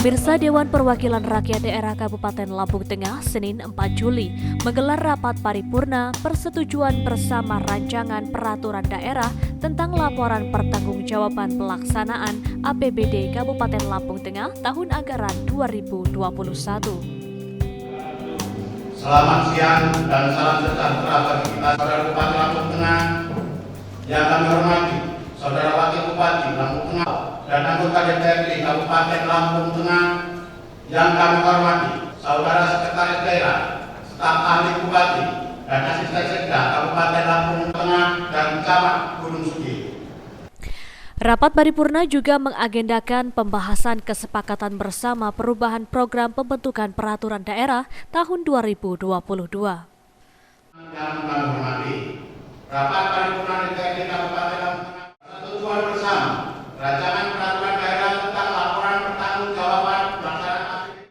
Pemirsa, Dewan Perwakilan Rakyat Daerah Kabupaten Lampung Tengah Senin 4 Juli menggelar rapat paripurna persetujuan bersama rancangan peraturan daerah tentang laporan pertanggungjawaban pelaksanaan APBD Kabupaten Lampung Tengah tahun anggaran 2021. Selamat siang dan salam sejahtera bagi kita, Saudara Bupati Lampung Tengah yang kami hormati, Saudara Wakil Bupati Lampung Tengah dan anggota DPRD Kabupaten Lampung Tengah yang kami hormati, Saudara Sekretaris Daerah, staf ahli Bupati dan asisten sekda Kabupaten Lampung Tengah dan Camat Gunung Sugi. Rapat paripurna juga mengagendakan pembahasan kesepakatan bersama perubahan program pembentukan peraturan daerah tahun 2022. Yang kami hormati, rapat paripurna DPRD Kabupaten Lampung Tengah persetujuan bersama rancangan peraturan daerah tentang laporan pertanggungjawaban pelaksanaan APBD.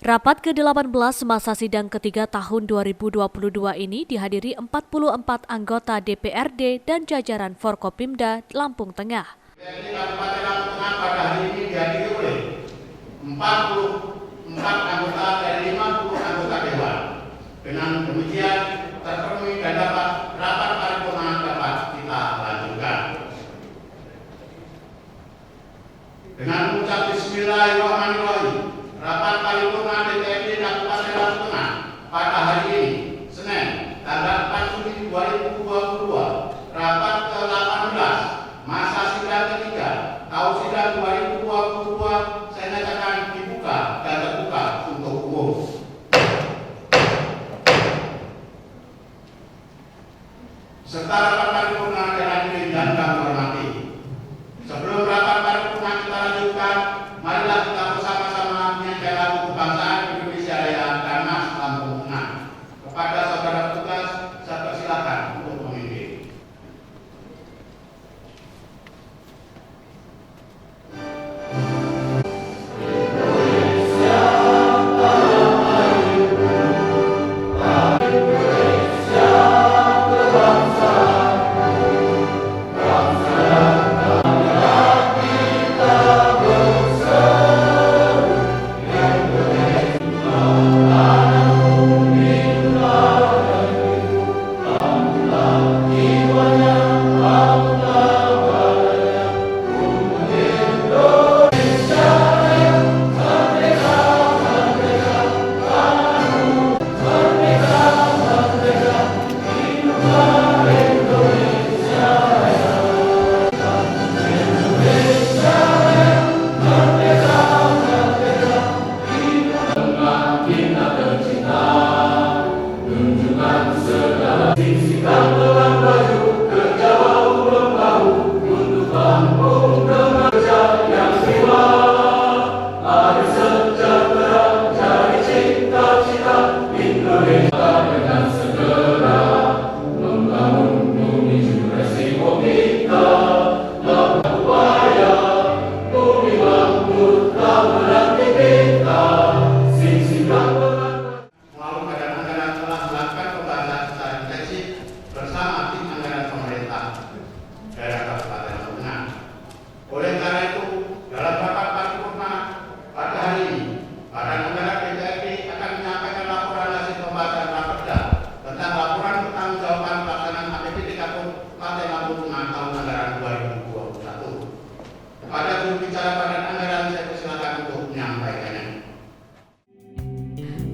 Rapat ke-18 masa sidang ketiga tahun 2022 ini dihadiri 44 anggota DPRD dan jajaran Forkopimda Lampung Tengah. DPRD Kabupaten Lampung Tengah pada hari ini dihadiri oleh 44 anggota dari 50 anggota dewan. Dengan demikian terpenuhi dan dapat rapat paripurna dapat kita lanjutkan. Dengan mengucap Bismillahirrahmanirrahim, rapat paripurna DPRD Kabupaten Lampung Tengah pada hari ini, Senin, tanggal 4 Juli 2022, rapat ke-18, masa sidang ketiga, tahun sidang 2022, saya nyatakan dibuka dan terbuka untuk umum. Serta rapat paripurna dengan ini dan kami hormati. Sebelum rapat paripurna kita lanjutkan, marilah kita bersama-sama menyanyikan lagu kebangsaan Indonesia Raya dan Mas Lampung Tengah. Kepada saudara petugas, saya persilakan untuk memimpin.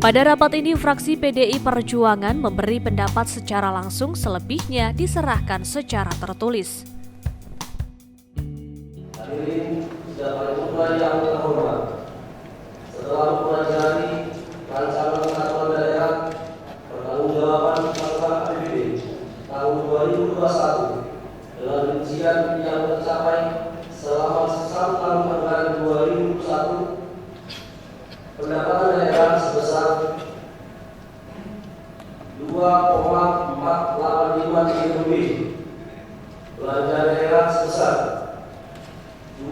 Pada rapat ini, fraksi PDI Perjuangan memberi pendapat secara langsung, selebihnya diserahkan secara tertulis. Hadirin sidang paripurna yang terhormat, setelah mempelajari rancangan peraturan daerah pertanggungjawaban pelaksanaan APBD tahun 2021 dengan rincian yang tercapai selama 1 tahun anggaran 2021, pendapatan daerah sebesar 2,485 triliun lebih, belanja daerah sebesar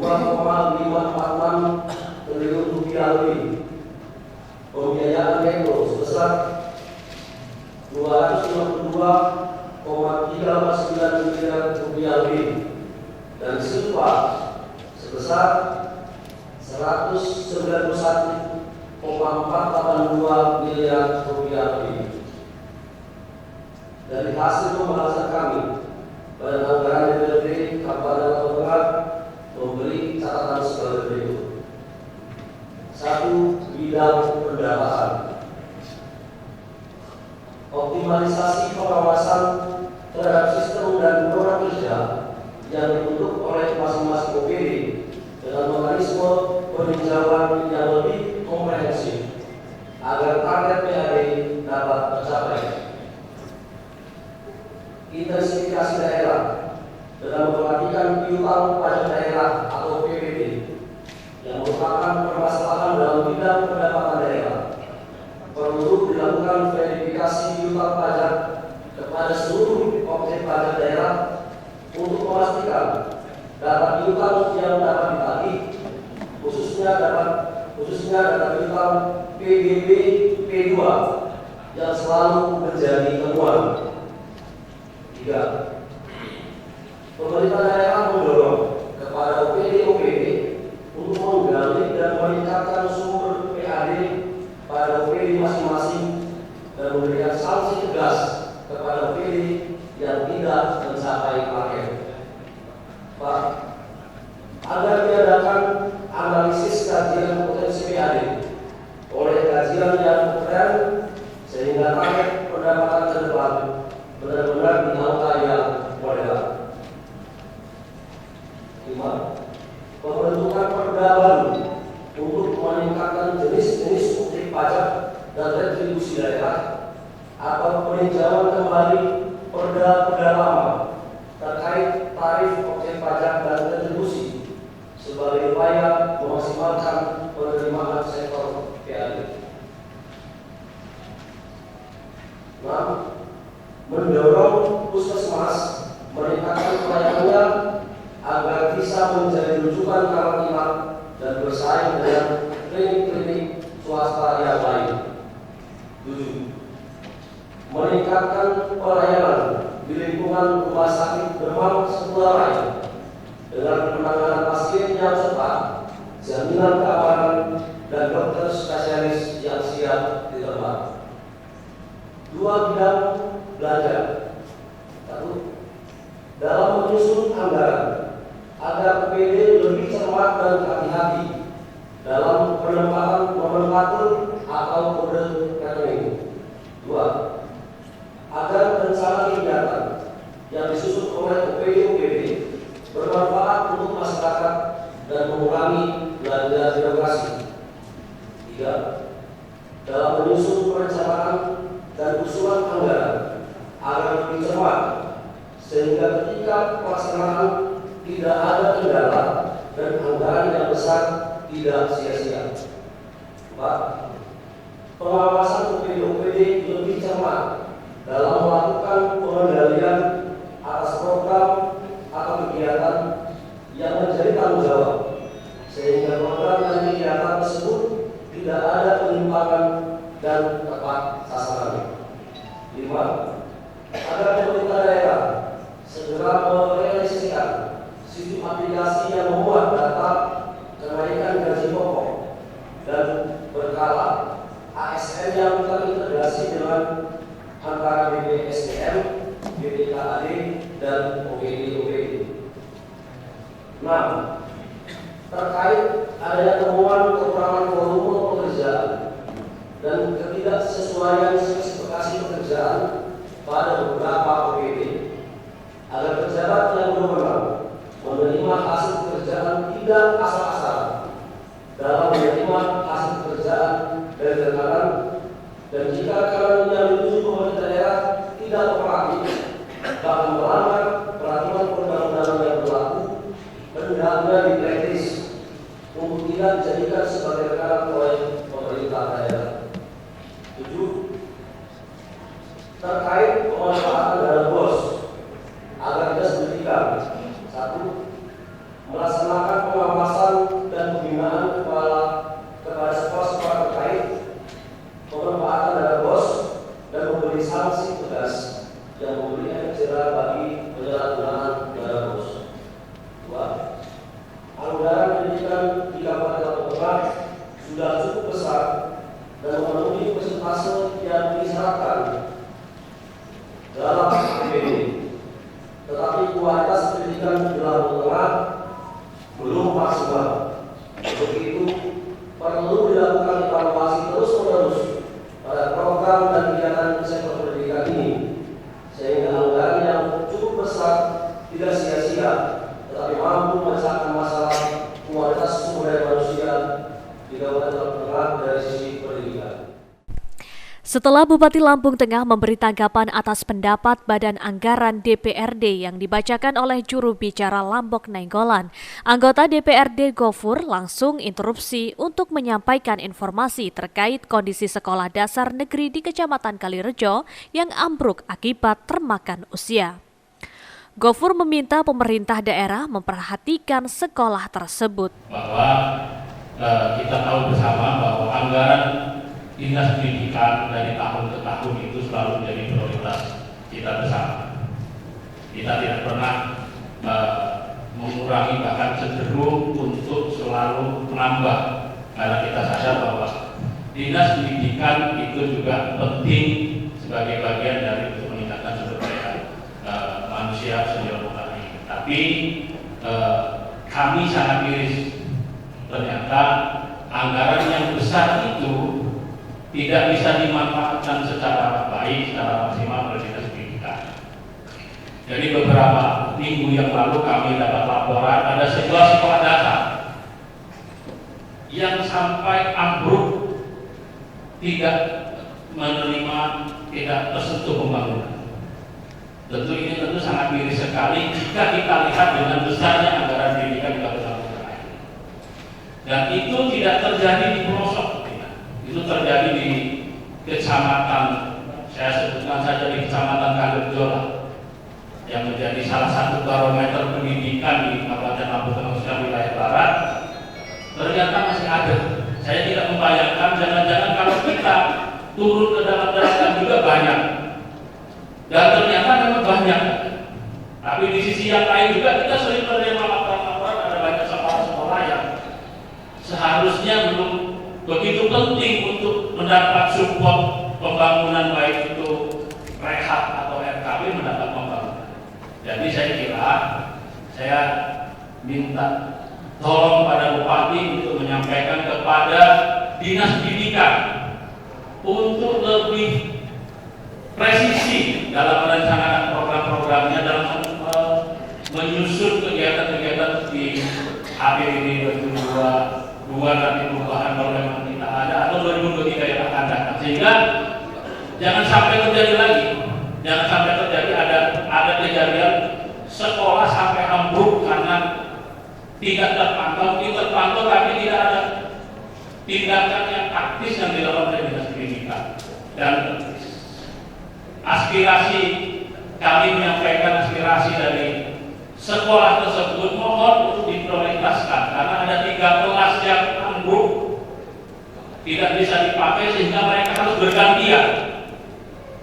2,546 triliun rupiah lebih, pembiayaan netto sebesar 252,389 miliar rupiah lebih, dan silpa sebesar 191,482 miliar rupiah lebih. Dari hasil pembahasan kami, Badan Anggaran DPRD Kabupaten Lampung Tengah memberi catatan sebagai berikut. 1. Bidang pendapatan. Optimalisasi pengawasan terhadap sistem dan program kerja yang dibentuk oleh masing-masing OPD dengan mekanisme peninjauan yang lebih komprehensif agar target PAD dapat tercapai. Intensifikasi daerah dengan memperhatikan piutang pajak daerah atau PPD yang merupakan permasalahan dalam bidang pendapatan daerah. Perlu dilakukan verifikasi piutang pajak kepada seluruh objek pajak daerah untuk memastikan data piutang yang dapat ditagih, khususnya data piutang PGB P2 yang selalu menjadi temuan. 3. Pemerintah daerah mendorong kepada OPD-OPD untuk menggali dan meningkatkan sumber PAD pada OPD masing-masing dan memberikan sanksi tegas kepada OPD yang tidak mencapai target. 4. Agar diadakan analisis kajian potensi PAD oleh kajian yang keren sehingga target pendapatan ke depan benar-benar di angka yang moderat. 5. Pembentukan perda baru untuk meningkatkan jenis-jenis objek pajak dan retribusi daerah atau peninjauan kembali perda lama terkait tarif objek pajak dan retribusi sebagai upaya memaksimalkan penerimaan sektor PAD. 6. Mendorong puskesmas meningkatkan pelayanannya agar bisa menjadi rujukan karantina dan bersaing dengan klinik-klinik swasta yang lain. 7. Meningkatkan pelayanan di lingkungan rumah sakit Demam Sebelah dengan penanganan pasien yang cepat, jaminan keamanan, dan dokter spesialis yang siap di tempat. 2. Bidang belanja. 1. Dalam menyusun anggaran agar PPD lebih cermat dan hati-hati dalam penempatan nomenklatur atau kode rekening. 2. Agar rencana kegiatan yang disusun oleh OPD-OPD bermanfaat untuk masyarakat dan mengurangi belanja birokrasi. 3. Dalam menyusun perencanaan dan usulan anggaran agar lebih cermat sehingga ketika pelaksanaan tidak ada kendala dan anggaran yang besar tidak sia-sia. 4. Pengawasan OPD-OPD lebih cermat dalam melakukan pengendalian atas program atau kegiatan yang menjadi tanggung jawab sehingga program dan kegiatan tersebut tidak ada penyimpangan dan tepat sasaran. 5. Agar pemerintah daerah segera merealisasikan sistem aplikasi yang memuat data kenaikan gaji pokok dan berkala ASN yang terintegrasi dengan antara BPSDM, BPKAD, dan OPD-OPD. 6. Terkait adanya temuan kekurangan volume pekerjaan dan ketidaksesuaian spesifikasi pekerjaan pada beberapa OPD, agar pejabat yang berwenang menerima hasil pekerjaan tidak asal-asalan dalam menerima hasil pekerjaan dari rekanan, dan jika rekanan yang dituju pemerintah daerah tidak kooperatif bahkan melanggar peraturan perundang-undangan yang berlaku, hendaknya diblacklist untuk tidak dijadikan sebagai rekanan oleh pemerintah daerah. 7. Terkait pemanfaatan dana BOS agar tidak signifikan. 1. Melaksanakan pengawasan dan pembinaan kepada sekolah-sekolah terkait pemanfaatan dana BOS dan memberi sanksi tegas yang memberi efek jerah bagi penyalahgunaan dana BOS. 2. Anggaran pendidikan di Kabupaten dalam APBD, tetapi kualitas pendidikan di Lampung Tengah belum maksimal. Untuk itu, perlu dilakukan evaluasi terus-menerus pada program dan kegiatan sektor pendidikan ini, sehingga anggaran yang cukup besar tidak sia-sia, tetapi mampu memecahkan masalah kualitas sumber daya manusia di Kabupaten Lampung Tengah dari sisi pendidikan. Setelah Bupati Lampung Tengah memberi tanggapan atas pendapat Badan Anggaran DPRD yang dibacakan oleh juru bicara Lambok Nainggolan, anggota DPRD Gofur langsung interupsi untuk menyampaikan informasi terkait kondisi sekolah dasar negeri di Kecamatan Kalirejo yang ambruk akibat termakan usia. Gofur meminta pemerintah daerah memperhatikan sekolah tersebut. Bahwa kita tahu bersama bahwa anggaran Dinas Pendidikan dari tahun ke tahun itu selalu menjadi prioritas kita bersama. Kita tidak pernah mengurangi, bahkan cenderung untuk selalu menambah, karena kita sadar bahwa Dinas Pendidikan itu juga penting sebagai bagian dari untuk meningkatkan sumber daya manusia sejauh ini. Tapi kami sangat miris, ternyata anggaran yang besar itu tidak bisa dimanfaatkan secara baik, secara maksimal oleh Dinas Pendidikan. Jadi beberapa minggu yang lalu kami dapat laporan ada sebuah sekolah dasar yang sampai ambruk, tidak menerima, tidak tersentuh pembangunan. Tentu ini sangat miris sekali jika kita lihat dengan besarnya anggaran pendidikan di Kabupaten Lampung Tengah. Dan itu tidak terjadi di pelosok. Itu terjadi di kecamatan, saya sebutkan saja di Kecamatan Kalirejo yang menjadi salah satu barometer pendidikan di Kabupaten Lampung Tengah khususnya wilayah barat. Ternyata masih ada. Saya tidak membayangkan, jangan-jangan kalau kita turun ke dalam daratan juga banyak. Dan ternyata memang banyak. Tapi di sisi yang lain juga kita sering menerima laporan-laporan ada banyak sekolah-sekolah yang seharusnya belum begitu penting untuk mendapat support pembangunan, baik itu rehab atau RKB mendapat pembangunan. Jadi saya kira, saya minta tolong pada Bupati untuk menyampaikan kepada Dinas Pendidikan untuk lebih presisi dalam merencanakan program-programnya, dalam menyusun kegiatan-kegiatan di APBD 2022 nanti perubahan kalau memang kita ada, atau 2023 yang akan datang, sehingga jangan sampai terjadi lagi, jangan sampai terjadi ada kejadian sekolah sampai ambruk karena tidak terpantau tapi tidak ada tindakan yang taktis yang dilakukan oleh Dinas Pendidikan. Dan aspirasi, kami menyampaikan aspirasi dari sekolah tersebut, mohon untuk diprioritaskan karena ada 3 kelas yang ambruk, tidak bisa dipakai sehingga mereka harus bergantian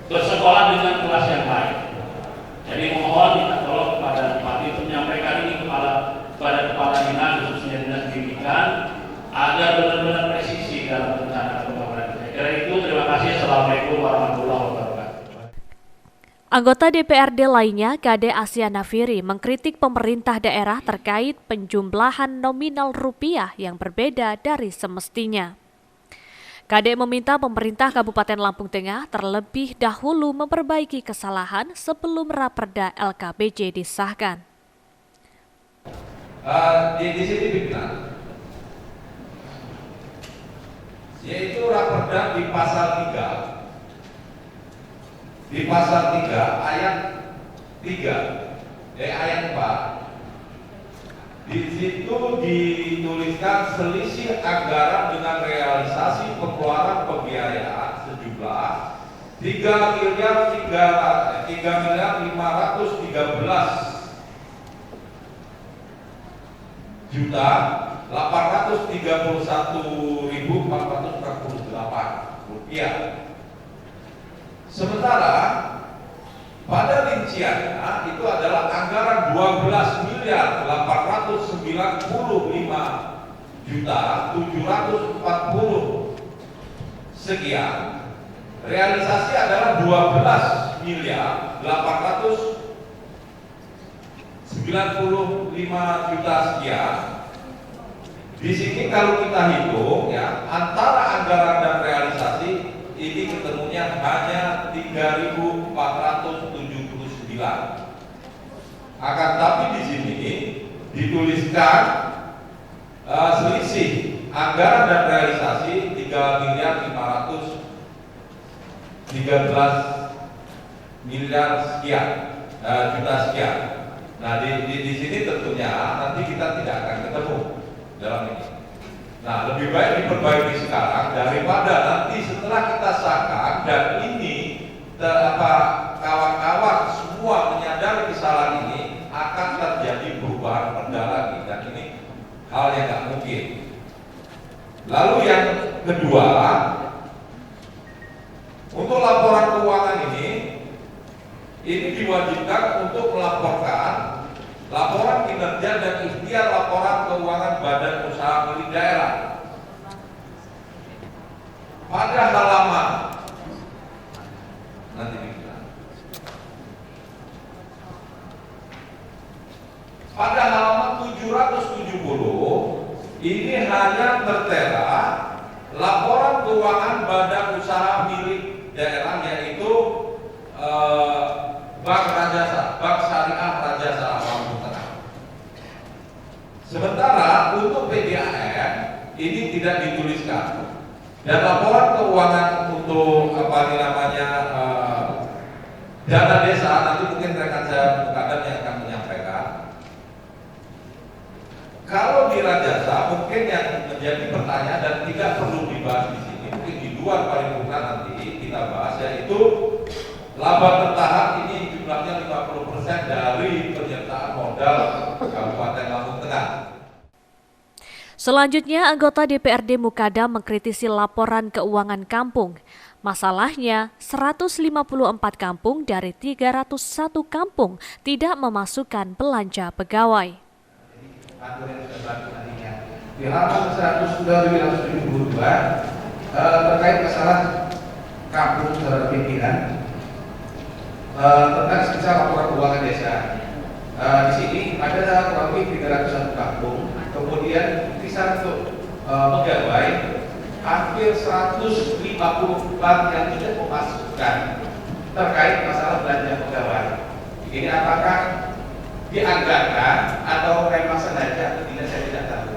bersekolah dengan kelas yang lain. Jadi mohon minta tolong kepada Bupati untuk menyampaikan ini kepada kepala dinas, khususnya Dinas Pendidikan, agar benar-benar presisi dalam rencana pembangunan. Saya kira itu. Terima kasih. Assalamualaikum warahmatullahi wabarakatuh. Anggota DPRD lainnya, Kade Asia Nafiri, mengkritik pemerintah daerah terkait penjumlahan nominal rupiah yang berbeda dari semestinya. Kade meminta pemerintah Kabupaten Lampung Tengah terlebih dahulu memperbaiki kesalahan sebelum Raperda LKPJ disahkan. Di sini pimpinan, yaitu Raperda di pasal 3. Di pasal 3 ayat 3 ayat 4, di situ dituliskan selisih anggaran dengan realisasi pengeluaran pembiayaan sejumlah 3.513 juta 831.448 rupiah. Sementara pada rinciannya itu adalah anggaran 12.895.740 sekian. Realisasi adalah 12.513.740 miliar 895 juta sekian. Di sini kalau kita hitung ya, antara anggaran dan realisasi ini ketemunya hanya 3.479. Akan tapi di sini dituliskan selisih anggaran dan realisasi 3.513 miliar sekian juta sekian. Nah di sini tentunya nanti kita tidak akan ketemu dalam ini. Nah lebih baik diperbaiki sekarang daripada nanti setelah kita sahkan dan ini kawan-kawan semua menyadari kesalahan ini akan terjadi perubahan perda lagi, dan ini hal yang tidak mungkin. Lalu yang kedua, untuk laporan keuangan ini diwajibkan untuk melaporkan laporan kinerja dan ikhtiar laporan keuangan badan usaha milik daerah pada halaman nanti pada halaman 770 ini hanya tertera laporan keuangan badan usaha milik daerah, yaitu Bank Rajasa, Bank Syariah Rajasa Lampung Tengah. Sementara untuk PDAM ini tidak dituliskan, dan laporan keuangan untuk dana desa nanti mungkin rekan saya Mukadam yang akan menyampaikan. Kalau di Rajasa mungkin yang menjadi pertanyaan dan tidak perlu dibahas di sini, mungkin di luar paripurna nanti kita bahas, yaitu laba bertahap ini jumlahnya 50% dari penyertaan modal Kabupaten Lampung Tengah. Selanjutnya, anggota DPRD Mukadam mengkritisi laporan keuangan kampung. Masalahnya, 154 kampung dari 301 kampung tidak memasukkan belanja pegawai. Di halaman 172 terkait masalah kampung saudara pimpinan tentang sisa laporan keuangan desa. Di sini ada kurang lebih 301 kampung, kemudian sisa untuk pegawai hampir 154 yang tidak memasukkan terkait masalah belanja pegawai. Ini apakah dianggarkan atau memang sengaja atau tidak, saya tidak tahu.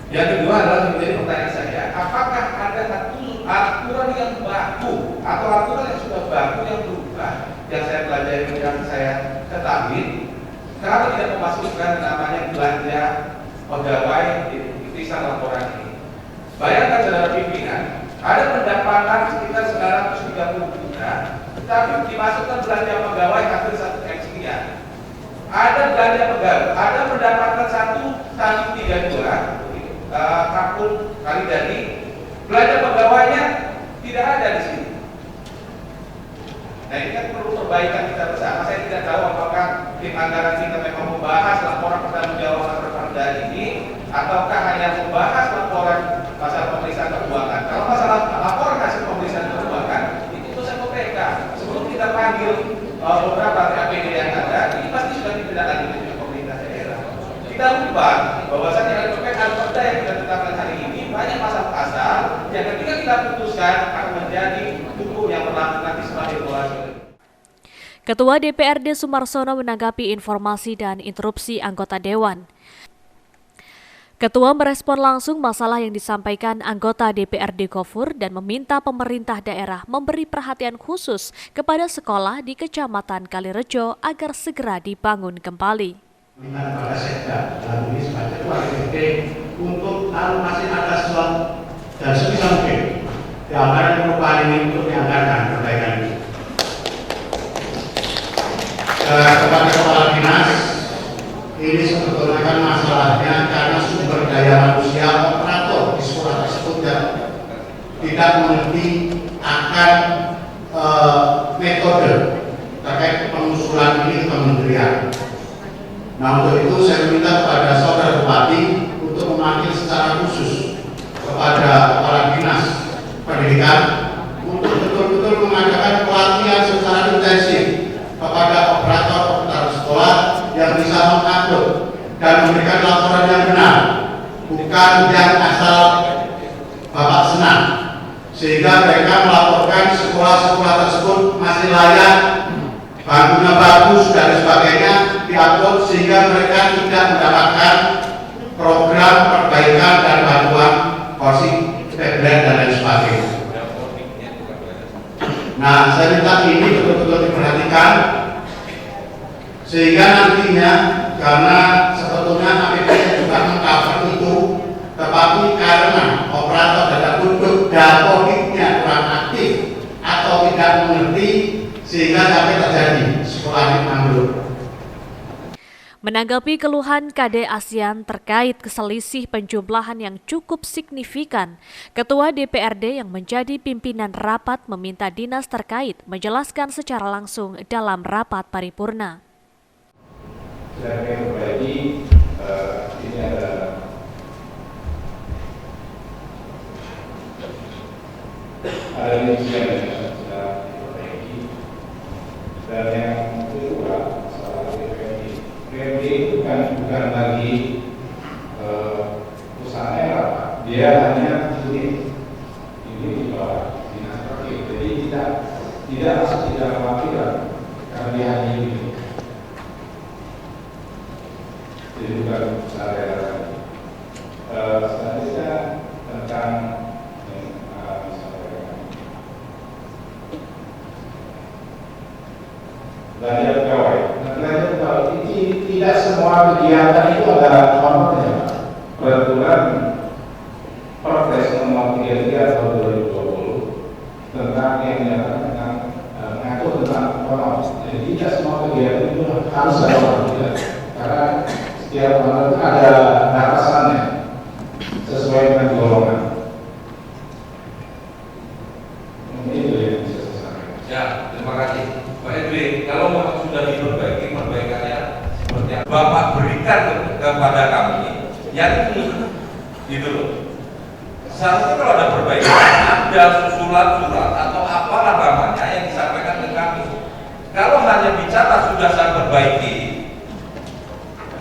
Yang kedua adalah menjadi pertanyaan saya, apakah ada aturan yang baku atau aturan yang sudah baku yang berubah yang saya pelajari yang saya ketahui kalau tidak memasukkan namanya belanja pegawai di tulisan laporan ini. Bayangkan saudara pimpinan, ada pendapatan sekitar 930 juta, tapi dimasukkan belanja pegawai hampir 1 M sekian. Ada belanja pegawai, ada pendapatan 1,32 kampung kali dari belanja pegawainya tidak ada di sini. Nah ini kan perlu perbaikan kita bersama. Saya tidak tahu apakah tim anggaran kita memang membahas laporan pertanggungjawaban perda ini ataukah hanya membahas laporan masalah pemeriksaan keuangan. Kalau masalah laporan hasil pemeriksaan keuangan itu urusan OPK. Sebelum kita panggil beberapa TAPD yang ada, ini pasti sudah ditindaklanjuti oleh pemerintah daerah. Kita lupa bahwasannya LPPK perda yang kita tetapkan hari ini banyak pasal-pasal yang ketika kita putuskan akan menjadi hukum yang berlaku nanti sebagai regulasi. Ketua DPRD Sumarsono menanggapi informasi dan interupsi anggota Dewan. Ketua merespon langsung masalah yang disampaikan anggota DPRD Gofur dan meminta pemerintah daerah memberi perhatian khusus kepada sekolah di Kecamatan Kalirejo agar segera dibangun kembali. Pada sekda lalu ini sebagai keluarga untuk masih ada sesuatu dan sebisa mungkin dianggaran perubahan ini untuk dianggarkan perbaikan ini. Kepada kepala dinas, ini sebetulnya kan masalahnya karena sumber daya manusia operator di sekolah tersebut tidak mengerti akan metode terkait pengusulan ini ke kementerian. Nah untuk itu saya minta kepada saudara Bupati untuk memanggil secara khusus kepada kepala dinas pendidikan untuk betul-betul mengadakan pelatihan secara intensif bukan yang asal Bapak senang, sehingga mereka melaporkan sekolah-sekolah tersebut masih layak, bangunnya bagus dan sebagainya diupload, sehingga mereka tidak mendapatkan program perbaikan dan bantuan kursi tablet dan lain sebagainya. Nah, saya minta ini betul-betul diperhatikan, sehingga nantinya, karena sebetulnya APBD juga mengcover itu, tetapi karena operator data penduduk dapoliknya kurang aktif atau tidak mengerti, sehingga sampai terjadi sekolah yang ambruk. Menanggapi keluhan KD ASEAN terkait keselisih penjumlahan yang cukup signifikan, Ketua DPRD yang menjadi pimpinan rapat meminta dinas terkait menjelaskan secara langsung dalam rapat paripurna. Saya ingin berbagi, ini ada inisial yang sudah diperbaiki, dan yang kedua masalah PMD itu kan bukan lagi usaha era, dia hanya ini di bawah dinas terkait, jadi tidak khawatir karena dia hanya ini. Jadi bukan usaha era lagi. Selanjutnya tentang belanja pegawai. Belanja pegawai ini tidak semua kegiatan itu ada honornya, Pak. Peraturan Perpres nomor 33 tahun 2020 tentang yang menyatakan tentang mengatur tentang honor. Jadi tidak semua kegiatan itu harus ada honor, karena setiap honor itu ada batasannya sesuai dengan golongan. Mungkin itu yang bisa saya sampaikan. Ya, terima kasih. Pak Edwin, kalau memang sudah diperbaiki, perbaikannya seperti yang Bapak berikan kepada kami, yang ini, gitu loh. Seharusnya kalau ada perbaikan, ada surat-surat atau apalah namanya yang disampaikan ke kami. Kalau hanya bicara sudah saya perbaiki,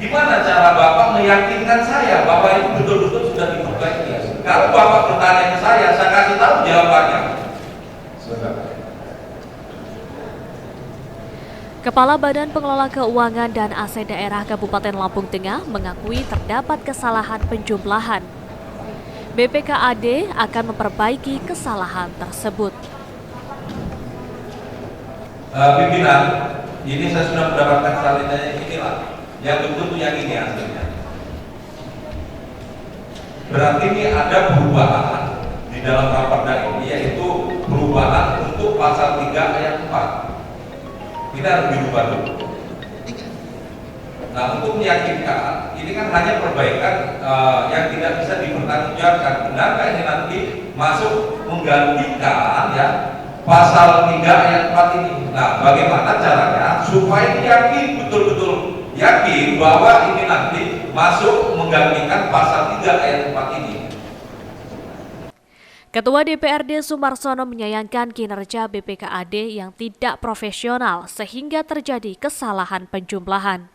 gimana cara Bapak meyakinkan saya bahwa itu betul-betul sudah diperbaiki? Kalau Bapak bertanya ke saya kasih tahu jawabannya. Kepala Badan Pengelola Keuangan dan Aset Daerah Kabupaten Lampung Tengah mengakui terdapat kesalahan penjumlahan. BPKAD akan memperbaiki kesalahan tersebut. Pimpinan, ini saya sudah mendapatkan salinannya inilah, yang betul yang ini hasilnya. Berarti ini ada perubahan di dalam raperda ini, yaitu perubahan untuk pasal 3 ayat 4. Kita harus dirubah dulu. Nah, untuk meyakinkan, ini kan hanya perbaikan yang tidak bisa dipertanggungjawabkan. Benarkah ini nanti masuk menggantikan ya pasal 3 ayat 4 ini? Nah, bagaimana caranya supaya yakin, betul-betul yakin bahwa ini nanti masuk menggantikan pasal 3 ayat 4 ini? Ketua DPRD Sumarsono menyayangkan kinerja BPKAD yang tidak profesional sehingga terjadi kesalahan penjumlahan.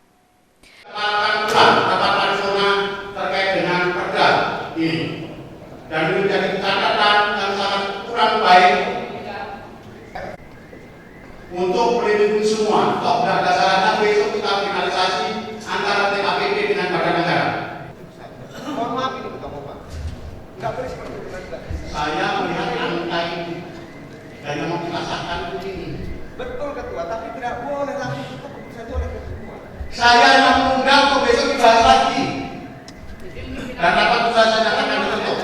Rapat paripurna terkait dengan perda ini, dan ini menjadi catatan yang sangat kurang baik untuk melindungi semua. Toh pada dasarnya besok kita finalisasi antara TKPD dengan badan negara. Mohon maaf ini Bapak. Enggak boleh seperti itu. Saya melihat angka ini dan mau kita sahkan ini. Betul Ketua, tapi tidak boleh langsung tutup keputusan itu oleh Ketua. Saya yang mengundang kok besok dibahas lagi. Dan rapat usahanya akan ditutup.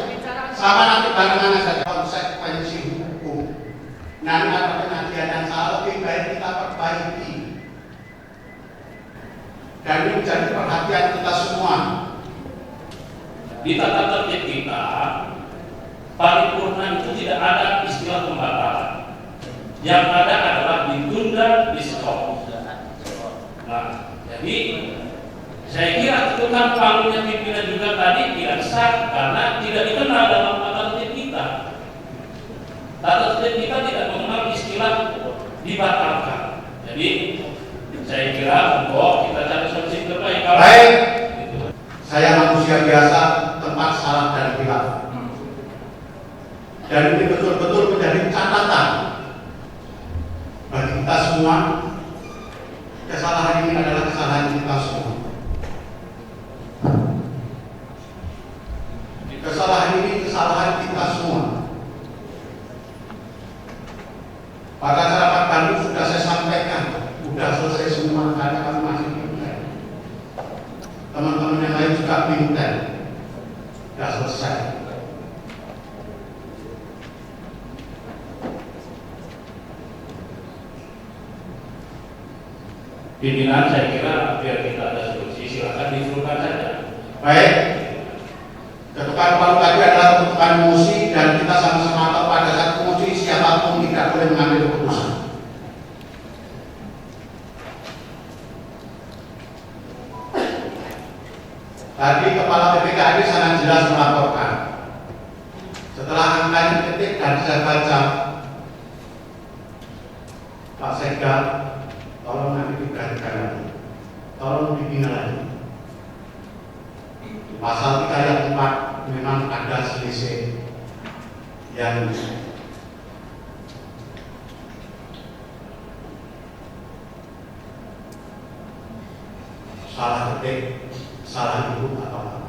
Sama nanti bagaimana saja konsekuensi hukum. Nanti ada pengajian yang salah, lebih baik kita perbaiki. Dan ini menjadi perhatian kita semua. Di tata tertib kita, paripurna itu tidak ada istilah pembatalan. Yang ada adalah ditunda, di stop. Nah, jadi saya kira itu kan panggungnya pimpinan juga tadi tidak sah karena tidak dikenal dalam tata tertib kita. Tata tertib kita tidak mengenal istilah dibatalkan. Jadi saya kira kita cari solusi terbaik. Baik, saya manusia biasa, tempat tempat salah dan hilaf. Dan ini betul-betul menjadi catatan bagi kita semua. Kesalahan ini adalah kesalahan kita semua. Kesalahan ini kesalahan kita semua. Pada rapat Bandung sudah saya sampaikan, sudah selesai semua karena kami masih pinter. Teman-teman yang lain juga pinter, sudah selesai. Pimpinan, saya kira biar kita ada solusi, silakan diusulkan saja. Baik, ketukan palu tadi adalah ketukan mosi dan kita sama-sama tahu pada saat mosi siapapun tidak boleh mengambil keputusan. Tadi Kepala BPKD sangat jelas melaporkan. Setelah angkanya diketik dan saya baca, Pak Sekda, tolong nanti diperhatikan lagi, tolong dibina lagi. Pasal 3 ayat 4 memang ada selisih yang salah ketik, salah ibu atau apa.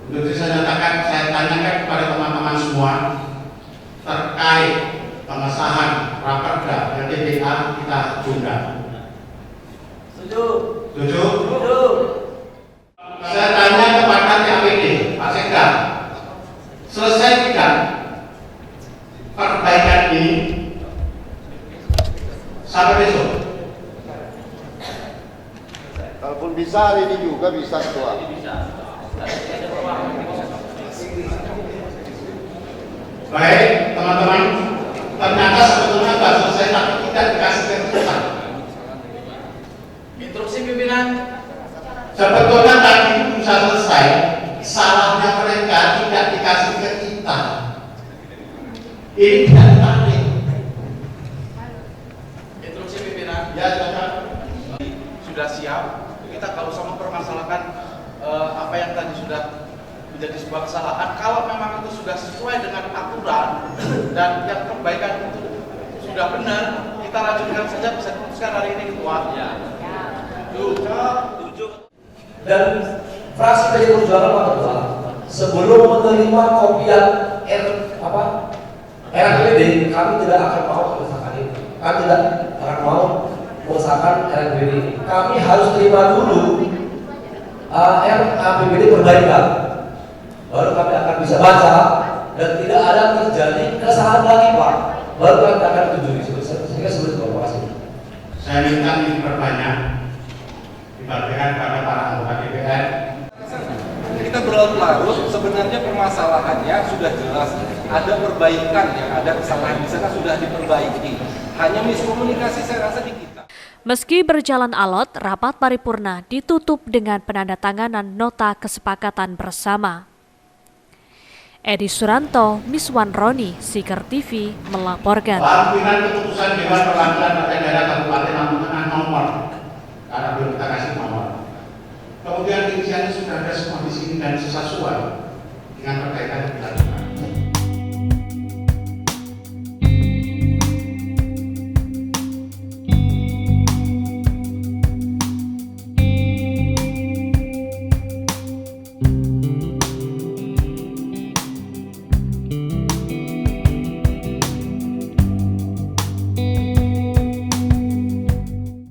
Untuk saya nyatakan, saya tanyakan kepada teman-teman semua terkait pengesahan raperda dan DPA kita tunda. Setuju. Setuju? Setuju. Saya tanya kepada TAPD, Pak Sekda, selesai tidak perbaikan ini sampai besok? Kalaupun bisa hari ini juga bisa ketua. Baik, teman-teman, ternyata sebetulnya sudah selesai tapi tidak dikasih keputusan. Instruksi pimpinan. Sebetulnya tadi itu bisa selesai, salahnya mereka tidak dikasih ke kita. Ini tidak ditarik. Instruksi pimpinan. Ya, silakan. Sudah siap, kita kalau sama mempermasalahkan apa yang tadi sudah menjadi sebuah kesalahan. Kalau memang itu sudah sesuai dengan aturan dan yang perbaikan itu sudah benar, kita lanjutkan saja, bisa diputuskan hari ini ketua. Ya. Tujuh. Dan fraksi PDI Perjuangan Pak Ketua, sebelum menerima kopian RPD, kami tidak akan mau mengesahkan ini. Kami tidak akan mau mengesahkan RPD. Kami harus terima dulu RAPBD perbaikan, baru kami akan bisa baca dan tidak ada terjadi kesalahan lagi Pak, baru kami akan setujui. Sehingga seperti itu. Terima kasih. Saya minta ini diperbanyak, dibagikan pada para anggota DPR. Kita berlarut-larut, sebenarnya permasalahannya sudah jelas. Ada perbaikan, yang ada kesalahan di sana sudah diperbaiki. Hanya miskomunikasi saya rasa di kita. Meski berjalan alot, rapat paripurna ditutup dengan penandatanganan nota kesepakatan bersama. Edi Suranto, Miswan Roni, Siker TV melaporkan. Lampiran keputusan Dewan Perwakilan Rakyat Daerah Kabupaten Lampung Tengah nomor, karena belum kita kasih nomor. Kemudian inisialnya sudah ada semua di sini dan sesuai dengan perbaikan yang dilakukan.